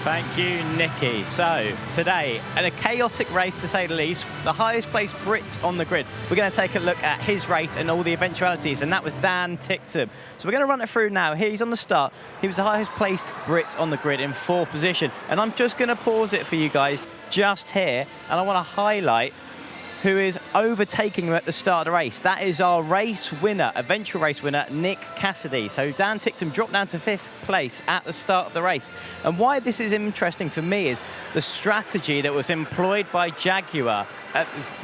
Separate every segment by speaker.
Speaker 1: Thank you, Nikki. So, today, in a chaotic race to say the least, the highest placed Brit on the grid. We're going to take a look at his race and all the eventualities, and that was Dan Ticktum. So we're going to run it through now. Here he's on the start. He was the highest placed Brit on the grid in 4th position. And I'm just going to pause it for you guys just here, and I want to highlight who is overtaking him at the start of the race. That is our race winner, eventual race winner, Nick Cassidy. So Dan Ticktum dropped down to 5th place at the start of the race. And why this is interesting for me is the strategy that was employed by Jaguar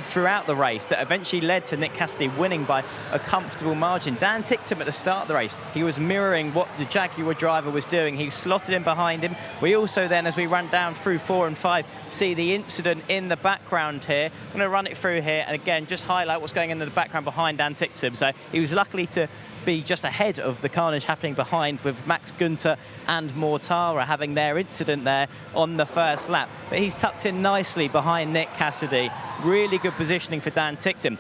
Speaker 1: throughout the race that eventually led to Nick Cassidy winning by a comfortable margin. Dan Ticktum at the start of the race, he was mirroring what the Jaguar driver was doing. He slotted in behind him. We also then, as we ran down through 4 and 5, see the incident in the background here. I'm going to run it through here and again just highlight what's going on in the background behind Dan Ticktum. So he was lucky to be just ahead of the carnage happening behind, with Max Günther and Mortara having their incident there on the first lap. But he's tucked in nicely behind Nick Cassidy. Really good positioning for Dan Ticktum.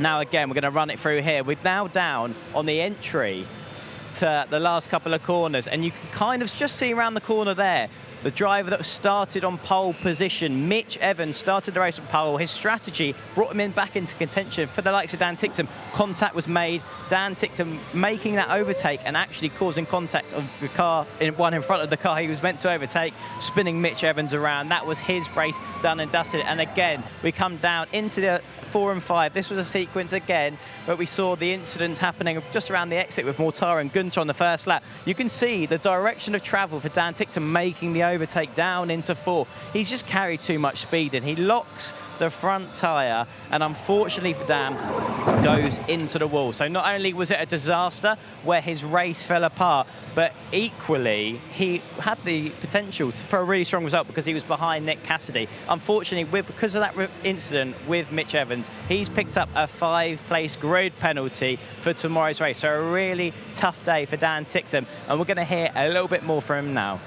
Speaker 1: Now again, we're going to run it through here. We're now down on the entry to the last couple of corners, and you can kind of just see around the corner there the driver that started on pole position, Mitch Evans, started the race on pole. His strategy brought him back into contention for the likes of Dan Ticktum. Contact was made. Dan Ticktum making that overtake and actually causing contact of the car, one in front of the car he was meant to overtake, spinning Mitch Evans around. That was his race done and dusted. And again, we come down into the 4 and 5. This was a sequence again where we saw the incidents happening just around the exit with Mortara and Günther on the first lap. You can see the direction of travel for Dan Ticktum making the overtake down into 4. He's just carried too much speed and he locks the front tyre, and unfortunately for Dan, goes into the wall. So not only was it a disaster where his race fell apart, but equally he had the potential for a really strong result because he was behind Nick Cassidy. Unfortunately, because of that incident with Mitch Evans, he's picked up a 5-place grid penalty for tomorrow's race. So a really tough day for Dan Ticktum, and we're going to hear a little bit more from him now.